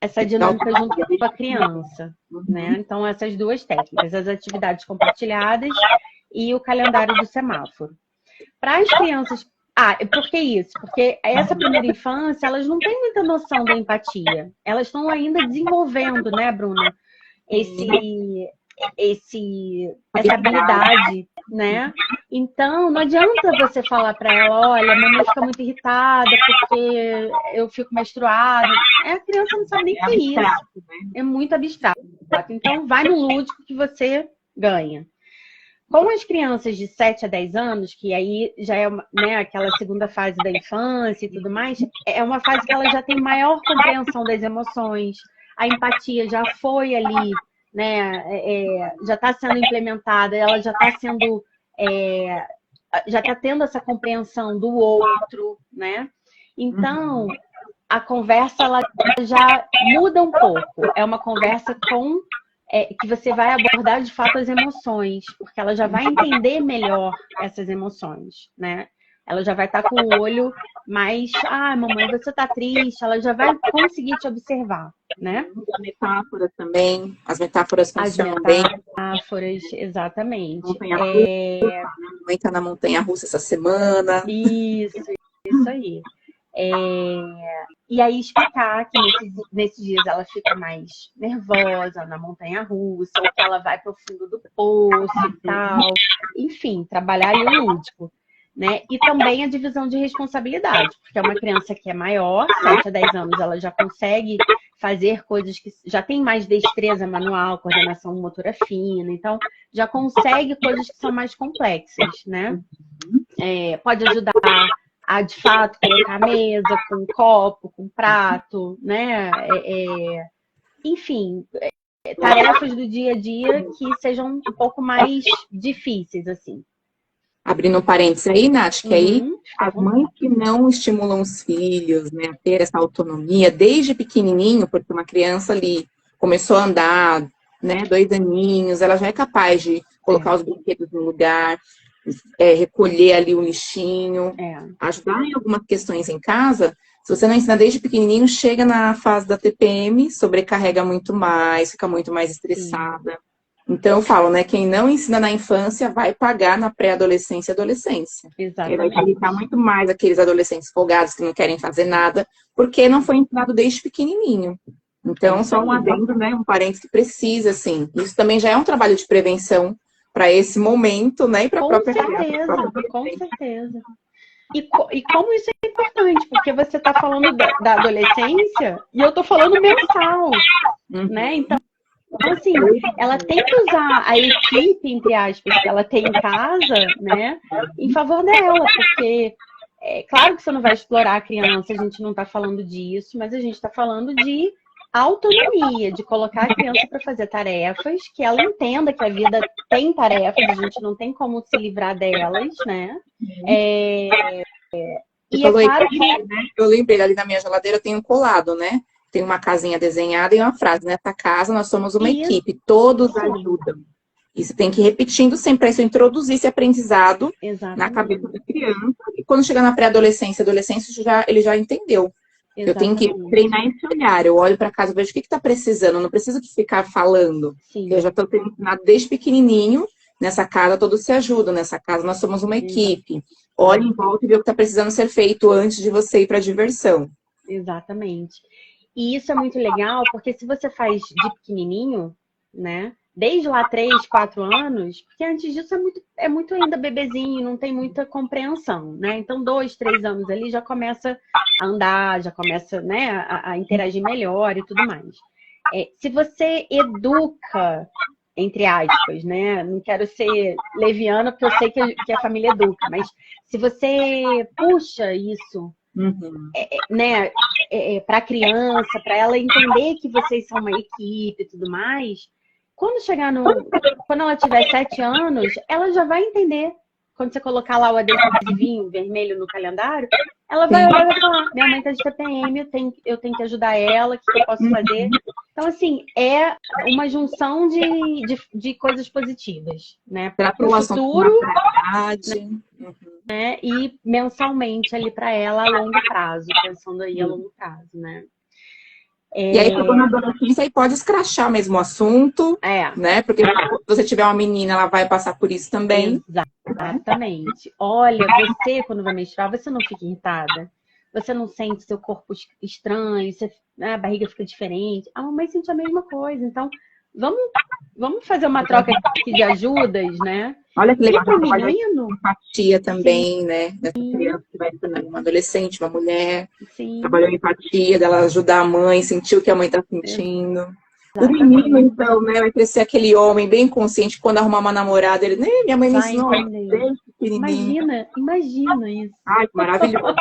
Speaker 2: essa dinâmica junto com a criança, né? Então essas 2 técnicas, as atividades compartilhadas e o calendário do semáforo. Para as crianças... por que isso? Porque essa primeira infância, elas não têm muita noção da empatia. Elas estão ainda desenvolvendo, né, Bruna? Essa habilidade, né? Então, não adianta você falar para ela, olha, a mamãe fica muito irritada porque eu fico menstruada. A criança não sabe nem o que é isso. É muito abstrato. Então, vai no lúdico que você ganha. Com as crianças de 7 a 10 anos, que aí já é, né, aquela segunda fase da infância e tudo mais, é uma fase que ela já tem maior compreensão das emoções, a empatia já foi ali, né, já está sendo implementada, ela já está sendo, já está tendo essa compreensão do outro, né? Então, a conversa ela já muda um pouco. É uma conversa que você vai abordar de fato as emoções, porque ela já vai entender melhor essas emoções, né? Ela já vai estar com o olho mais, mamãe, você tá triste, ela já vai conseguir te observar, né?
Speaker 1: A metáfora também, as metáforas funcionam bem.
Speaker 2: As metáforas, exatamente.
Speaker 1: Mamãe tá na montanha russa essa semana.
Speaker 2: Isso aí. E aí explicar que nesses dias ela fica mais nervosa na montanha-russa, ou que ela vai para o fundo do poço e tal. Enfim, trabalhar ali o lúdico, né? E também a divisão de responsabilidade, porque é uma criança que é maior, 7 a 10 anos, ela já consegue fazer coisas que já tem mais destreza manual, coordenação motora fina, então já consegue coisas que são mais complexas, né? Pode ajudar a, de fato, colocar a mesa com copo, com prato, né? Enfim, tarefas do dia a dia que sejam um pouco mais difíceis, assim.
Speaker 1: Abrindo um parênteses aí, Nath, que aí
Speaker 2: Fica à
Speaker 1: as mães que não estimulam os filhos, né, a ter essa autonomia desde pequenininho, porque uma criança ali começou a andar, né, 2 aninhos, ela já é capaz de colocar os brinquedos no lugar, recolher ali o lixinho, ajudar em algumas questões em casa. Se você não ensina desde pequenininho, chega na fase da TPM, sobrecarrega muito mais, fica muito mais estressada. Então, eu falo, né? Quem não ensina na infância vai pagar na pré-adolescência e adolescência.
Speaker 2: Exatamente.
Speaker 1: Vai irritar muito mais aqueles adolescentes folgados que não querem fazer nada, porque não foi ensinado desde pequenininho. Então, só um adendo, né? Um parênteses que precisa, assim. Isso também já é um trabalho de prevenção para esse momento, né? E para a própria criança.
Speaker 2: Com certeza. E como isso é importante, porque você está falando da adolescência e eu estou falando mensal, né? Então, assim, ela tem que usar a equipe, entre aspas, que ela tem em casa, né, em favor dela, porque é claro que você não vai explorar a criança, a gente não está falando disso, mas a gente está falando de autonomia, de colocar a criança para fazer tarefas, que ela entenda que a vida tem tarefas, a gente não tem como se livrar delas, né? E é claro que...
Speaker 1: Eu lembrei, ali na minha geladeira tem um colado, né? Tem uma casinha desenhada e uma frase. Nessa casa, nós somos uma equipe. Todos ajudam. E você tem que ir repetindo sempre para isso introduzir esse aprendizado na cabeça da criança. E quando chegar na pré-adolescência, adolescência, ele já entendeu. Eu tenho que treinar esse olhar. Eu olho para casa, vejo o que está precisando. Eu não preciso ficar falando. Eu já estou tendo ensinado desde pequenininho. Nessa casa, todos se ajudam. Nessa casa, nós somos uma equipe. Olhe em volta e vê o que está precisando ser feito antes de você ir para a diversão.
Speaker 2: Exatamente. E isso é muito legal, porque se você faz de pequenininho, né? Desde lá 3, 4 anos, porque antes disso é muito ainda bebezinho, não tem muita compreensão, né? Então, 2, 3 anos ali já começa a andar, já começa, né, a interagir melhor e tudo mais. Se você educa, entre aspas, né? Não quero ser leviana, porque eu sei que a família educa, mas se você puxa isso, né, para a criança, para ela entender que vocês são uma equipe e tudo mais, quando ela tiver 7 anos, ela já vai entender. Quando você colocar lá o adesivinho vermelho no calendário, ela vai olhar e vai falar: minha mãe tá de TPM, eu tenho que ajudar ela, o que eu posso fazer? Então, assim, é uma junção de coisas positivas, né? Para o futuro, né? E mensalmente ali para ela a longo prazo, pensando aí a longo prazo, né?
Speaker 1: E aí, quando na adolescência, aí pode escrachar mesmo o assunto, né? Porque se você tiver uma menina, ela vai passar por isso também.
Speaker 2: Exatamente. Olha, você, quando vai menstruar, você não fica irritada? Você não sente seu corpo estranho, a barriga fica diferente? A mamãe sente a mesma coisa. Então, vamos fazer uma troca aqui de ajudas, né?
Speaker 1: Olha que legal.
Speaker 2: E pro menino,
Speaker 1: empatia também, né? Dessa criança que vai tornando uma adolescente, uma mulher. Trabalhou empatia, dela ajudar a mãe, sentir o que a mãe tá sentindo. O menino, então, né, vai crescer aquele homem bem consciente, quando arrumar uma namorada, ele, né, minha mãe me ensinou desde pequenininho.
Speaker 2: Imagina isso.
Speaker 1: Ai, que maravilhoso.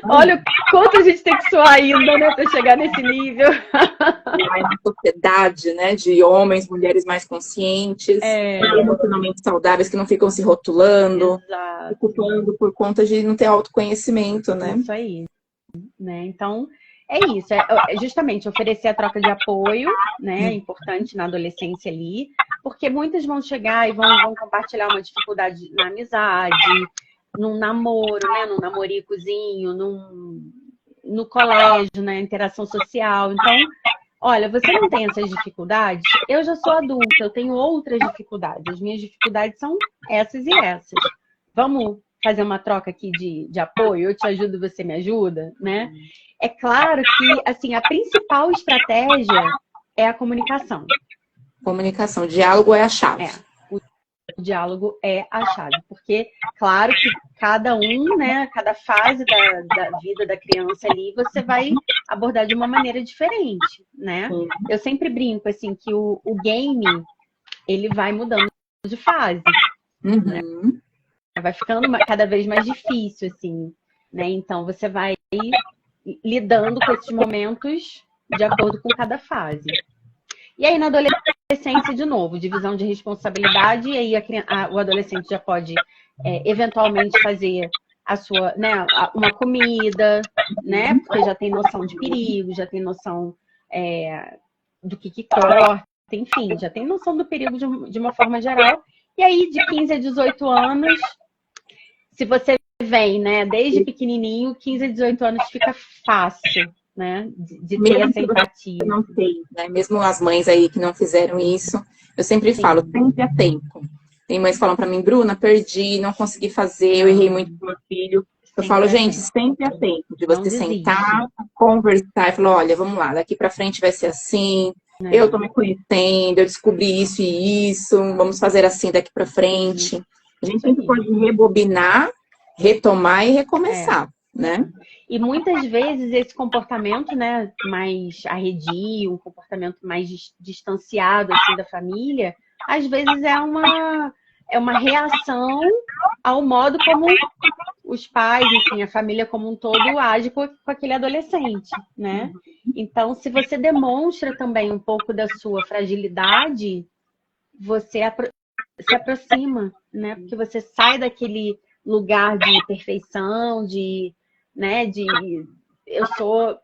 Speaker 2: Olha o quanto a gente tem que suar ainda, né, para chegar nesse nível.
Speaker 1: Uma sociedade, né, de homens, mulheres mais conscientes, emocionalmente saudáveis, que não ficam se rotulando, ocupando por conta de não ter autoconhecimento, né?
Speaker 2: Isso aí. Né? Então, é isso. É justamente oferecer a troca de apoio, né? É importante na adolescência ali, porque muitas vão chegar e vão compartilhar uma dificuldade na amizade, num namoro, né? Num namoricozinho, no colégio, na interação social. Então, olha, você não tem essas dificuldades? Eu já sou adulta, eu tenho outras dificuldades. As minhas dificuldades são essas e essas. Vamos fazer uma troca aqui de apoio? Eu te ajudo, você me ajuda, né? É claro que, assim, a principal estratégia é a comunicação.
Speaker 1: Comunicação, diálogo é a chave.
Speaker 2: O diálogo é a chave, porque, claro que cada né, cada fase da vida da criança ali, você vai abordar de uma maneira diferente, né? Eu sempre brinco, assim, que o game, ele vai mudando de fase, né? Vai ficando cada vez mais difícil, assim, né? Então, você vai lidando com esses momentos de acordo com cada fase. E aí, na adolescência, adolescência de novo, divisão de responsabilidade, e aí o adolescente já pode eventualmente fazer a sua, né, uma comida, né? Porque já tem noção de perigo, já tem noção do que corta, enfim, já tem noção do perigo de uma forma geral. E aí, de 15 a 18 anos, se você vem, né, desde pequenininho, 15 a 18 anos fica fácil, né, de ter essa empatia.
Speaker 1: Não tem, né? Mesmo as mães aí que não fizeram isso, eu sempre falo, sempre há tempo. Tem mães que falam pra mim, Bruna, perdi, não consegui fazer, eu errei muito com meu filho. Eu falo, gente, sempre há tempo de você sentar, conversar e falar, olha, vamos lá, daqui pra frente vai ser assim, eu tô me conhecendo, eu descobri isso e isso, vamos fazer assim daqui pra frente. A gente sempre pode rebobinar, retomar e recomeçar, né?
Speaker 2: E muitas vezes esse comportamento, né, mais arredio, um comportamento mais distanciado assim, da família, às vezes é uma reação ao modo como os pais, enfim, a família como um todo age com aquele adolescente, né? Então, se você demonstra também um pouco da sua fragilidade, você se aproxima, né? Porque você sai daquele lugar de perfeição, né, eu sou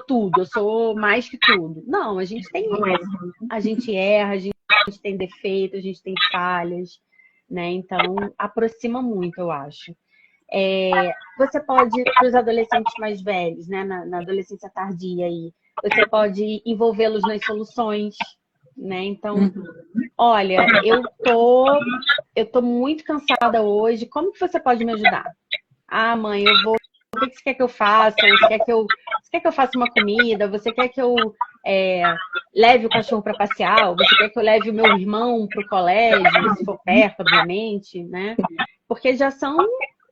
Speaker 2: tudo, eu sou mais que tudo. Não, a gente erra, a gente tem defeito, a gente tem falhas, né? Então, aproxima muito, eu acho. Você pode, para os adolescentes mais velhos, né, na adolescência tardia aí, você pode envolvê-los nas soluções, né? Então, olha, eu tô muito cansada hoje, como que você pode me ajudar? Ah, mãe, o que você quer que eu faça? Você quer que eu faça uma comida? Você quer que eu leve o cachorro para passear? Você quer que eu leve o meu irmão para o colégio, se for perto, obviamente, né? Porque já são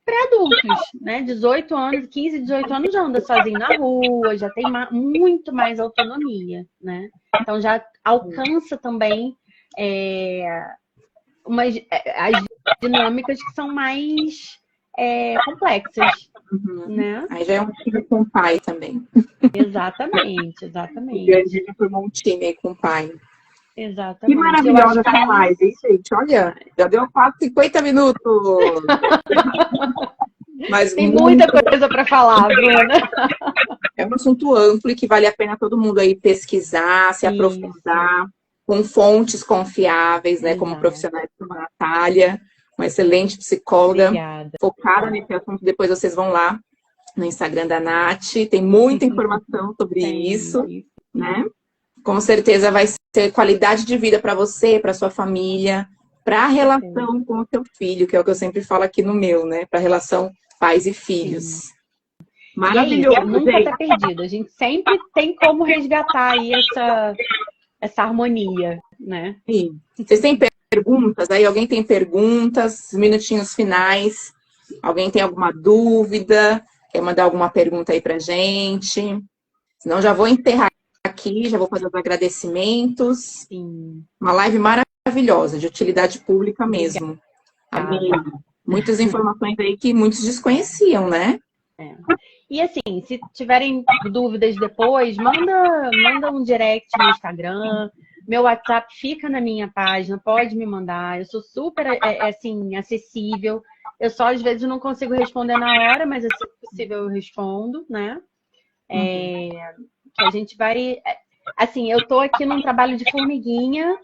Speaker 2: pré-adultos, né? 18 anos, 15, 18 anos já anda sozinho na rua, já tem muito mais autonomia, né? Então já alcança também as dinâmicas que são mais complexas, né?
Speaker 1: Aí já é um time com o pai também.
Speaker 2: Exatamente.
Speaker 1: O grande formou um time aí com o pai.
Speaker 2: Exatamente.
Speaker 1: Que maravilhosa essa live, hein, gente? Olha, já deu quase 50 minutos. Mas
Speaker 2: tem muita coisa para falar, Bruna.
Speaker 1: É um assunto amplo e que vale a pena todo mundo aí pesquisar, se aprofundar, com fontes confiáveis, né? Como profissionais como a Natália, uma excelente psicóloga. Obrigada. Focada nesse assunto. Depois vocês vão lá no Instagram da Nath, tem muita informação sobre isso, né? Com certeza vai ser qualidade de vida para você, para sua família, para a relação com o seu filho, que é o que eu sempre falo aqui no meu, né? Para a relação pais e filhos. Maravilhoso.
Speaker 2: Nunca tá perdido. A gente sempre tem como resgatar aí essa harmonia, né?
Speaker 1: Sim. Vocês têm perguntas? Aí alguém tem perguntas? Minutinhos finais. Alguém tem alguma dúvida? Quer mandar alguma pergunta aí pra gente? Senão já vou enterrar aqui, já vou fazer os agradecimentos.
Speaker 2: Sim.
Speaker 1: Uma live maravilhosa, de utilidade pública mesmo. Amém. Muitas informações aí que muitos desconheciam, né?
Speaker 2: E assim, se tiverem dúvidas depois, manda um direct no Instagram. Meu WhatsApp fica na minha página, pode me mandar. Eu sou super, assim, acessível. Eu só, às vezes, não consigo responder na hora, mas, se possível, eu respondo, né? Que a gente vai... Assim, eu tô aqui num trabalho de formiguinha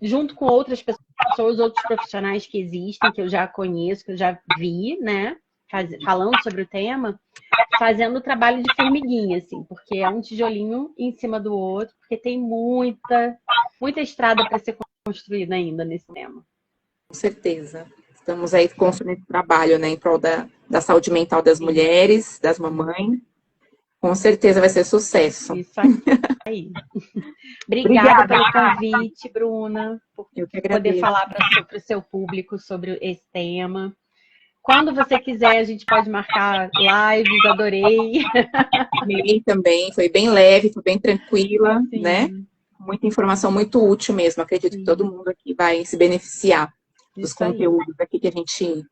Speaker 2: junto com outras pessoas, outros profissionais que existem, que eu já conheço, que eu já vi, né? Falando sobre o tema, fazendo o trabalho de formiguinha, assim, porque é um tijolinho em cima do outro, porque tem muita estrada para ser construída ainda nesse tema.
Speaker 1: Com certeza. Estamos aí construindo esse trabalho, né, em prol da saúde mental das mulheres, das mamães. Com certeza vai ser sucesso.
Speaker 2: Isso aí. Obrigada pelo convite, Bruna, por poder falar para o seu público sobre esse tema. Quando você quiser, a gente pode marcar lives, adorei.
Speaker 1: Amei também, foi bem leve, foi bem tranquila, né? Muita informação muito útil mesmo. Acredito que todo mundo aqui vai se beneficiar dos conteúdos aqui que a gente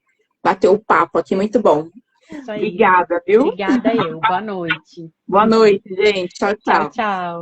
Speaker 1: bateu o papo aqui, muito bom.
Speaker 2: Isso aí.
Speaker 1: Obrigada, viu?
Speaker 2: Obrigada eu. Boa noite.
Speaker 1: Boa noite, gente. Tchau, tchau.
Speaker 2: Tchau, tchau.